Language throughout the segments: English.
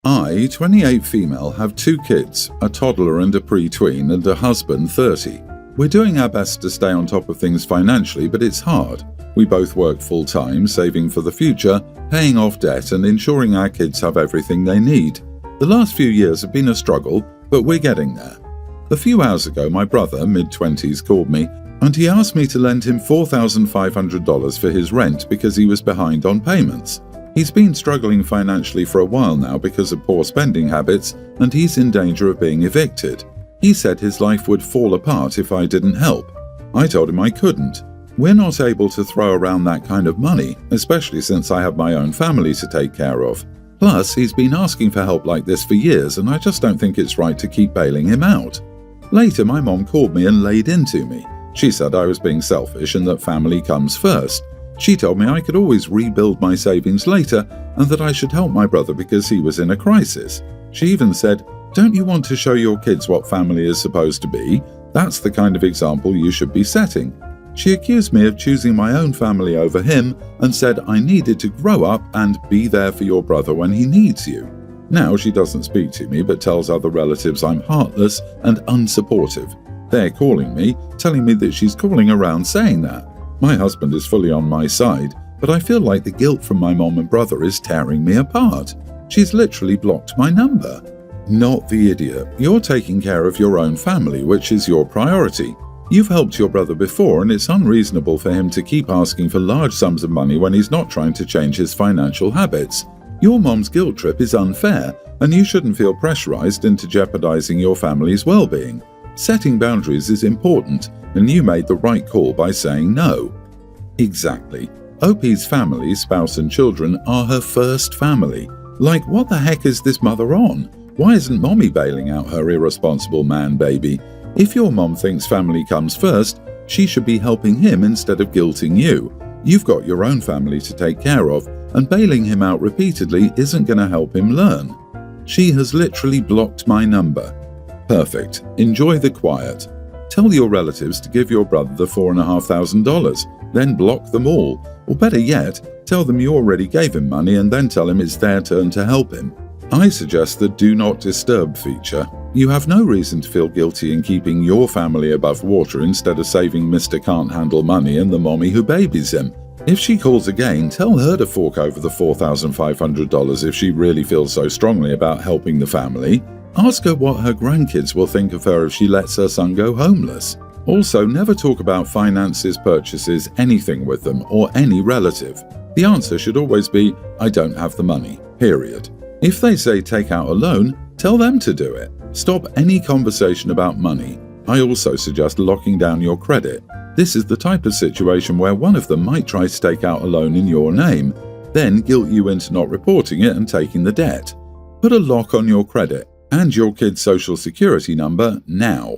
I, 28 female, have 2 kids, a toddler and a pre-tween, and a husband, 30. We're doing our best to stay on top of things financially, but it's hard. We both work full-time, saving for the future, paying off debt, and ensuring our kids have everything they need. The last few years have been a struggle, but we're getting there. A few hours ago, my brother, mid-20s, called me, and he asked me to lend him $4,500 for his rent because he was behind on payments. He's been struggling financially for a while now because of poor spending habits, and he's in danger of being evicted. He said his life would fall apart if I didn't help. I told him I couldn't. We're not able to throw around that kind of money, especially since I have my own family to take care of. Plus, he's been asking for help like this for years, and I just don't think it's right to keep bailing him out. Later, my mom called me and laid into me. She said I was being selfish and that family comes first. She told me I could always rebuild my savings later and that I should help my brother because he was in a crisis. She even said, "Don't you want to show your kids what family is supposed to be? That's the kind of example you should be setting." She accused me of choosing my own family over him and said I needed to grow up and be there for your brother when he needs you. Now she doesn't speak to me but tells other relatives I'm heartless and unsupportive. They're calling me, telling me that she's calling around saying that. My husband is fully on my side, but I feel like the guilt from my mom and brother is tearing me apart. She's literally blocked my number. Not the idiot. You're taking care of your own family, which is your priority. You've helped your brother before, and it's unreasonable for him to keep asking for large sums of money when he's not trying to change his financial habits. Your mom's guilt trip is unfair, and you shouldn't feel pressurized into jeopardizing your family's well-being. Setting boundaries is important, and you made the right call by saying no. Exactly. OP's family, spouse and children, are her first family. Like, what the heck is this mother on? Why isn't mommy bailing out her irresponsible man baby? If your mom thinks family comes first, she should be helping him instead of guilting you. You've got your own family to take care of, and bailing him out repeatedly isn't going to help him learn. She has literally blocked my number. Perfect. Enjoy the quiet. Tell your relatives to give your brother the $4,500, then block them all. Or better yet, tell them you already gave him money and then tell him it's their turn to help him. I suggest the Do Not Disturb feature. You have no reason to feel guilty in keeping your family above water instead of saving Mr. Can't Handle Money and the mommy who babies him. If she calls again, tell her to fork over the $4,500 if she really feels so strongly about helping the family. Ask her what her grandkids will think of her if she lets her son go homeless. Also, never talk about finances, purchases, anything with them or any relative. The answer should always be, "I don't have the money," period. If they say take out a loan, tell them to do it. Stop any conversation about money. I also suggest locking down your credit. This is the type of situation where one of them might try to take out a loan in your name, then guilt you into not reporting it and taking the debt. Put a lock on your credit and your kid's social security number now.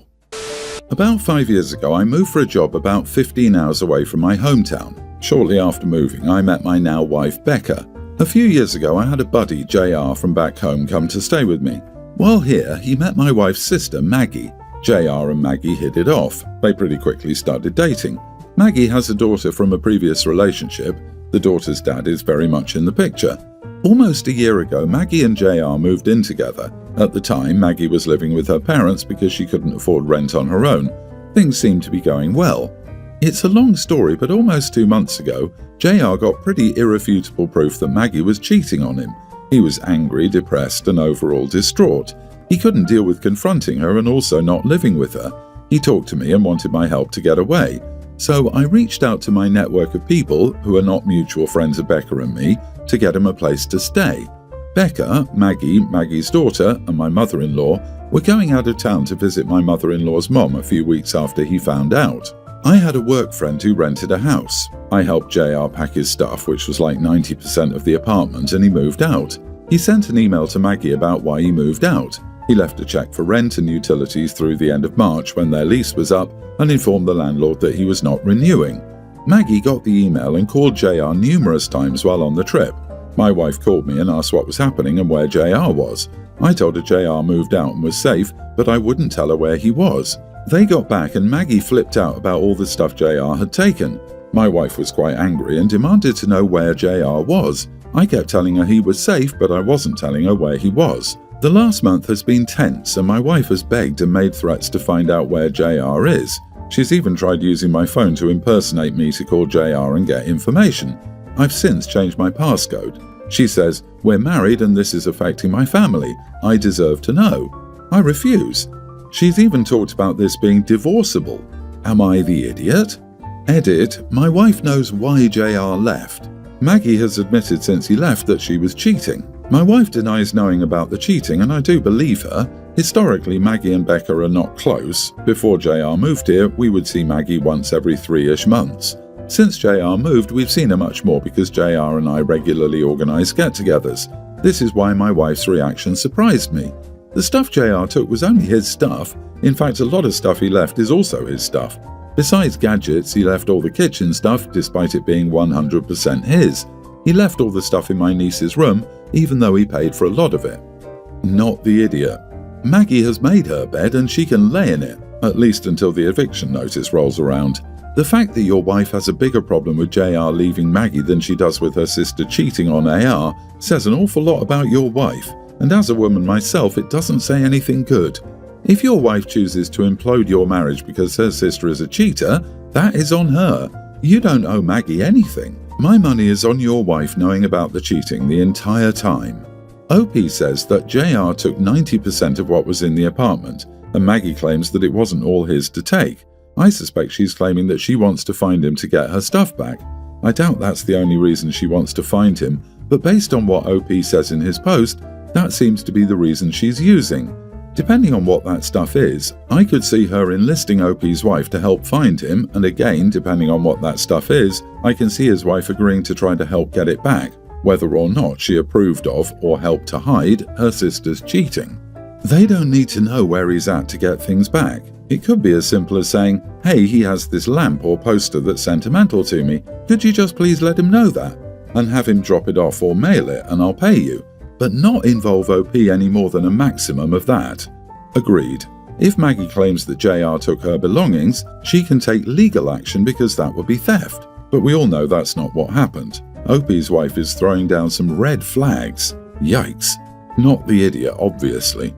About 5 years ago, I moved for a job about 15 hours away from my hometown. Shortly after moving, I met my now wife, Becca. A few years ago, I had a buddy, JR, from back home come to stay with me. While here, he met my wife's sister, Maggie. JR and Maggie hit it off. They pretty quickly started dating. Maggie has a daughter from a previous relationship. The daughter's dad is very much in the picture. Almost a year ago, Maggie and JR moved in together. At the time, Maggie was living with her parents because she couldn't afford rent on her own. Things seemed to be going well. It's a long story, but almost 2 months ago, JR got pretty irrefutable proof that Maggie was cheating on him. He was angry, depressed, and overall distraught. He couldn't deal with confronting her and also not living with her. He talked to me and wanted my help to get away. So I reached out to my network of people, who are not mutual friends of Becca and me, to get him a place to stay. Becca, Maggie, Maggie's daughter, and my mother-in-law were going out of town to visit my mother-in-law's mom a few weeks after he found out. I had a work friend who rented a house. I helped JR pack his stuff, which was like 90% of the apartment, and he moved out. He sent an email to Maggie about why he moved out. He left a check for rent and utilities through the end of March when their lease was up and informed the landlord that he was not renewing. Maggie got the email and called JR numerous times while on the trip. My wife called me and asked what was happening and where JR was. I told her JR moved out and was safe, but I wouldn't tell her where he was. They got back and Maggie flipped out about all the stuff JR had taken. My wife was quite angry and demanded to know where JR was. I kept telling her he was safe, but I wasn't telling her where he was. The last month has been tense, and my wife has begged and made threats to find out where JR is. She's even tried using my phone to impersonate me to call JR and get information. I've since changed my passcode. She says, "We're married and this is affecting my family. I deserve to know." I refuse. She's even talked about this being divorceable. Am I the idiot? Edit, my wife knows why JR left. Maggie has admitted since he left that she was cheating. My wife denies knowing about the cheating, and I do believe her. Historically, Maggie and Becca are not close. Before JR moved here, we would see Maggie once every 3-ish months. Since JR moved, we've seen her much more because JR and I regularly organise get-togethers. This is why my wife's reaction surprised me. The stuff JR took was only his stuff. In fact, a lot of stuff he left is also his stuff. Besides gadgets, he left all the kitchen stuff, despite it being 100% his. He left all the stuff in my niece's room, even though he paid for a lot of it. Not the idiot. Maggie has made her bed and she can lay in it, at least until the eviction notice rolls around. The fact that your wife has a bigger problem with JR leaving Maggie than she does with her sister cheating on AR says an awful lot about your wife, and as a woman myself, it doesn't say anything good. If your wife chooses to implode your marriage because her sister is a cheater, that is on her. You don't owe Maggie anything. My money is on your wife knowing about the cheating the entire time. OP says that JR took 90% of what was in the apartment, and Maggie claims that it wasn't all his to take. I suspect she's claiming that she wants to find him to get her stuff back. I doubt that's the only reason she wants to find him, but based on what OP says in his post, that seems to be the reason she's using. Depending on what that stuff is, I could see her enlisting OP's wife to help find him, and again, depending on what that stuff is, I can see his wife agreeing to try to help get it back, whether or not she approved of or helped to hide her sister's cheating. They don't need to know where he's at to get things back. It could be as simple as saying, "Hey, he has this lamp or poster that's sentimental to me. Could you just please let him know that?" And have him drop it off or mail it and I'll pay you. But not involve OP any more than a maximum of that. Agreed. If Maggie claims that JR took her belongings, she can take legal action because that would be theft. But we all know that's not what happened. OP's wife is throwing down some red flags. Yikes. Not the idiot, obviously.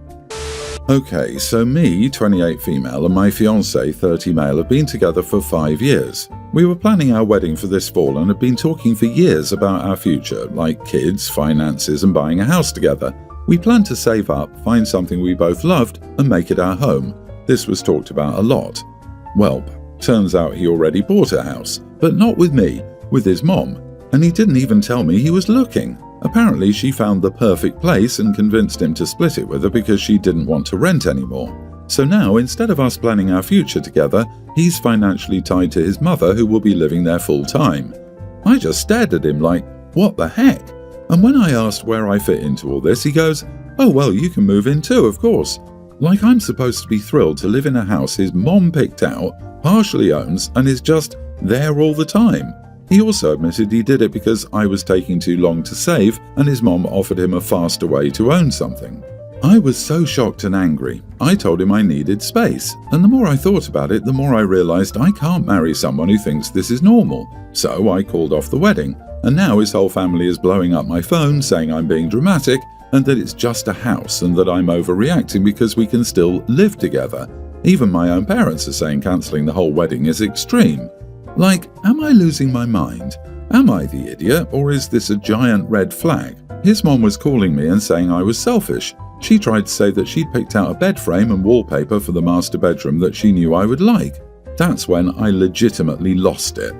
Okay, so me, 28 female, and my fiancé, 30 male, have been together for 5 years. We were planning our wedding for this fall and have been talking for years about our future, like kids, finances, and buying a house together. We planned to save up, find something we both loved, and make it our home. This was talked about a lot. Well, turns out he already bought a house, but not with me, with his mom. And he didn't even tell me he was looking. Apparently she found the perfect place and convinced him to split it with her because she didn't want to rent anymore. So now, instead of us planning our future together, he's financially tied to his mother who will be living there full time. I just stared at him like, what the heck? And when I asked where I fit into all this, he goes, "Oh well, you can move in too, of course." Like I'm supposed to be thrilled to live in a house his mom picked out, partially owns, and is just there all the time. He also admitted he did it because I was taking too long to save and his mom offered him a faster way to own something. I was so shocked and angry. I told him I needed space, and the more I thought about it, the more I realized I can't marry someone who thinks this is normal. So I called off the wedding, and now his whole family is blowing up my phone saying I'm being dramatic and that it's just a house and that I'm overreacting because we can still live together. Even my own parents are saying cancelling the whole wedding is extreme. Like, am I losing my mind? Am I the idiot, or is this a giant red flag? His mom was calling me and saying I was selfish. She tried to say that she'd picked out a bed frame and wallpaper for the master bedroom that she knew I would like. That's when I legitimately lost it.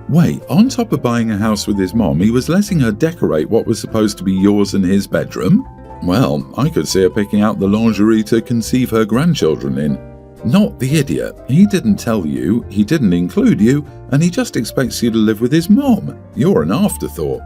Wait, on top of buying a house with his mom, he was letting her decorate what was supposed to be yours and his bedroom? Well, I could see her picking out the lingerie to conceive her grandchildren in. Not the idiot. He didn't tell you, he didn't include you, and he just expects you to live with his mom. You're an afterthought.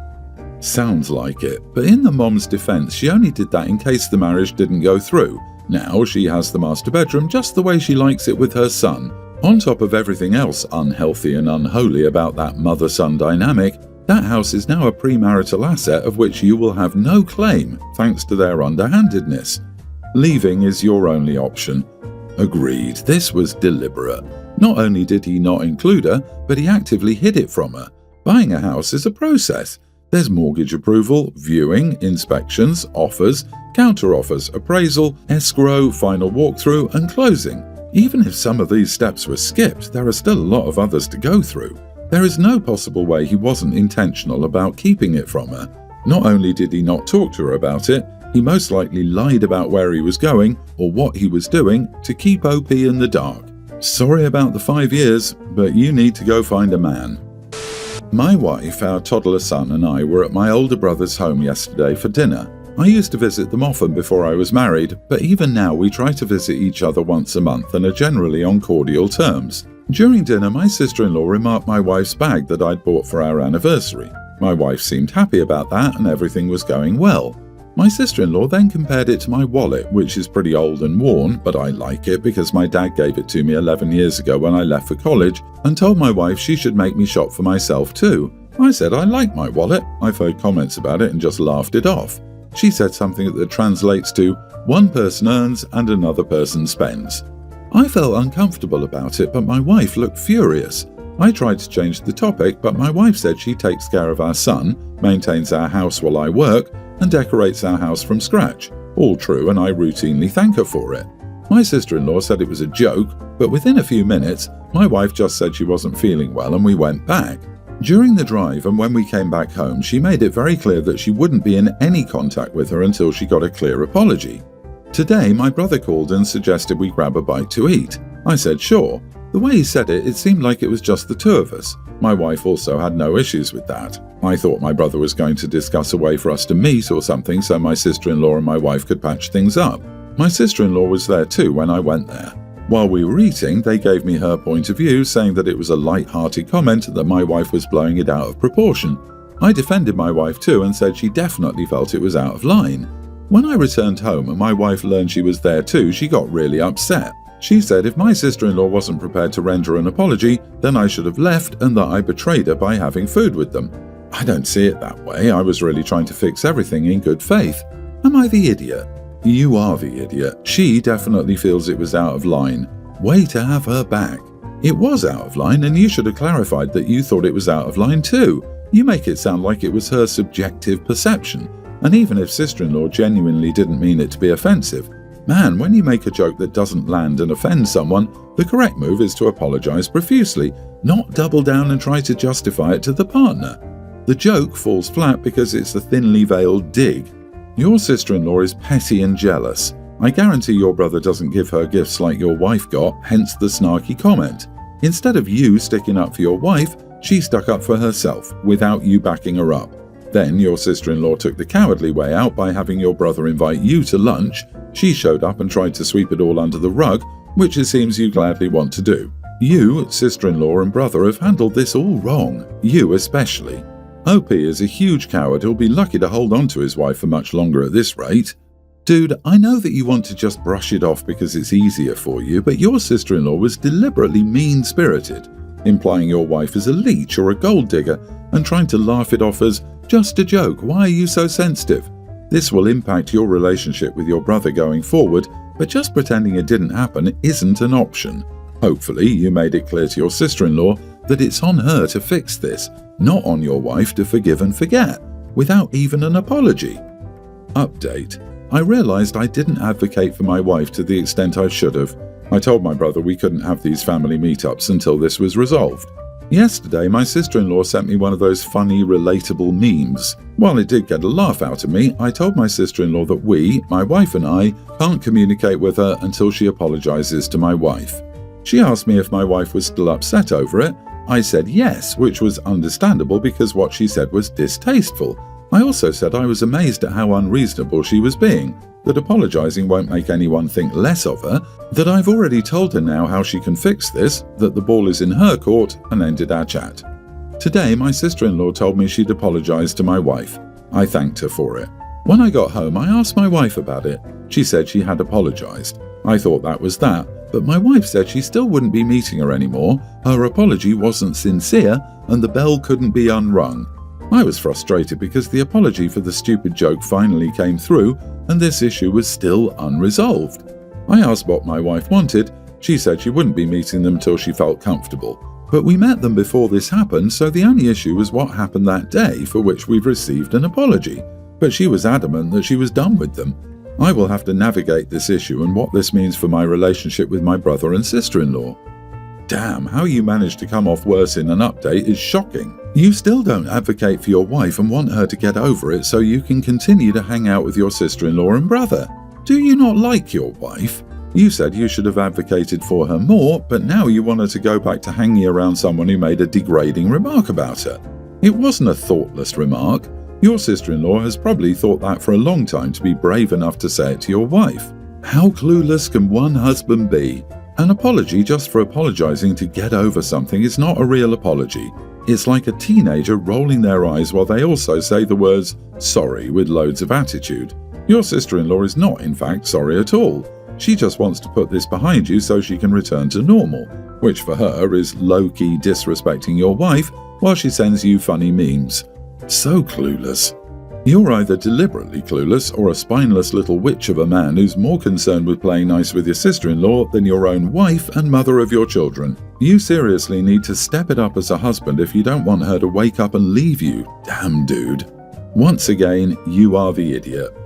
Sounds like it, but in the mom's defense, she only did that in case the marriage didn't go through. Now she has the master bedroom just the way she likes it with her son. On top of everything else unhealthy and unholy about that mother-son dynamic, that house is now a premarital asset of which you will have no claim thanks to their underhandedness. Leaving is your only option. Agreed, this was deliberate. Not only did he not include her, but he actively hid it from her. Buying a house is a process. There's mortgage approval, viewing, inspections, offers, counter-offers, appraisal, escrow, final walkthrough, and closing. Even if some of these steps were skipped, there are still a lot of others to go through. There is no possible way he wasn't intentional about keeping it from her. Not only did he not talk to her about it, he most likely lied about where he was going or what he was doing to keep OP in the dark. Sorry about the 5 years, but you need to go find a man. My wife, our toddler son, and I were at my older brother's home yesterday for dinner. I used to visit them often before I was married, but even now we try to visit each other once a month and are generally on cordial terms. During dinner, my sister-in-law remarked my wife's bag that I'd bought for our anniversary. My wife seemed happy about that and everything was going well. My sister-in-law then compared it to my wallet, which is pretty old and worn, but I like it because my dad gave it to me 11 years ago when I left for college, and told my wife she should make me shop for myself too. I said I like my wallet. I've heard comments about it and just laughed it off. She said something that translates to, one person earns and another person spends. I felt uncomfortable about it, but my wife looked furious. I tried to change the topic, but my wife said she takes care of our son, maintains our house while I work, and decorates our house from scratch. All true, and I routinely thank her for it. My sister-in-law said it was a joke, but within a few minutes, my wife just said she wasn't feeling well and we went back. During the drive and when we came back home, she made it very clear that she wouldn't be in any contact with her until she got a clear apology. Today, my brother called and suggested we grab a bite to eat. I said sure. The way he said it, it seemed like it was just the two of us. My wife also had no issues with that. I thought my brother was going to discuss a way for us to meet or something so my sister-in-law and my wife could patch things up. My sister-in-law was there too when I went there. While we were eating, they gave me her point of view, saying that it was a light-hearted comment that my wife was blowing it out of proportion. I defended my wife too and said she definitely felt it was out of line. When I returned home and my wife learned she was there too, she got really upset. She said if my sister-in-law wasn't prepared to render an apology, then I should have left and that I betrayed her by having food with them. I don't see it that way. I was really trying to fix everything in good faith. Am I the idiot? You are the idiot. She definitely feels it was out of line. Way to have her back. It was out of line and you should have clarified that you thought it was out of line too. You make it sound like it was her subjective perception. And even if sister-in-law genuinely didn't mean it to be offensive, man, when you make a joke that doesn't land and offend someone, the correct move is to apologize profusely, not double down and try to justify it to the partner. The joke falls flat because it's a thinly veiled dig. Your sister-in-law is petty and jealous. I guarantee your brother doesn't give her gifts like your wife got, hence the snarky comment. Instead of you sticking up for your wife, she stuck up for herself, without you backing her up. Then your sister-in-law took the cowardly way out by having your brother invite you to lunch. She showed up and tried to sweep it all under the rug, which it seems you gladly want to do. You, sister-in-law and brother have handled this all wrong, you especially. OP is a huge coward who'll be lucky to hold on to his wife for much longer at this rate. Dude, I know that you want to just brush it off because it's easier for you, but your sister-in-law was deliberately mean-spirited, implying your wife is a leech or a gold digger and trying to laugh it off as just a joke. Why are you so sensitive? This will impact your relationship with your brother going forward, but just pretending it didn't happen isn't an option. Hopefully, you made it clear to your sister-in-law that it's on her to fix this, not on your wife to forgive and forget, without even an apology. Update. I realized I didn't advocate for my wife to the extent I should have. I told my brother we couldn't have these family meetups until this was resolved. Yesterday, my sister-in-law sent me one of those funny, relatable memes. While it did get a laugh out of me, I told my sister-in-law that we, my wife and I, can't communicate with her until she apologizes to my wife. She asked me if my wife was still upset over it. I said yes, which was understandable because what she said was distasteful. I also said I was amazed at how unreasonable she was being, that apologizing won't make anyone think less of her, that I've already told her now how she can fix this, that the ball is in her court, and ended our chat. Today, my sister-in-law told me she'd apologized to my wife. I thanked her for it. When I got home, I asked my wife about it. She said she had apologized. I thought that was that, but my wife said she still wouldn't be meeting her anymore, her apology wasn't sincere, and the bell couldn't be unrung. I was frustrated because the apology for the stupid joke finally came through, and this issue was still unresolved. I asked what my wife wanted. She said she wouldn't be meeting them till she felt comfortable. But we met them before this happened, so the only issue was what happened that day, for which we've received an apology. But she was adamant that she was done with them. I will have to navigate this issue and what this means for my relationship with my brother and sister-in-law. Damn, how you managed to come off worse in an update is shocking. You still don't advocate for your wife and want her to get over it so you can continue to hang out with your sister-in-law and brother. Do you not like your wife? You said you should have advocated for her more, but now you want her to go back to hanging around someone who made a degrading remark about her. It wasn't a thoughtless remark. Your sister-in-law has probably thought that for a long time to be brave enough to say it to your wife. How clueless can one husband be? An apology just for apologizing to get over something is not a real apology. It's like a teenager rolling their eyes while they also say the words sorry with loads of attitude. Your sister-in-law is not, in fact, sorry at all. She just wants to put this behind you so she can return to normal, which for her is low-key disrespecting your wife while she sends you funny memes. So clueless. You're either deliberately clueless or a spineless little witch of a man who's more concerned with playing nice with your sister-in-law than your own wife and mother of your children. You seriously need to step it up as a husband if you don't want her to wake up and leave you. Damn, dude. Once again, you are the idiot.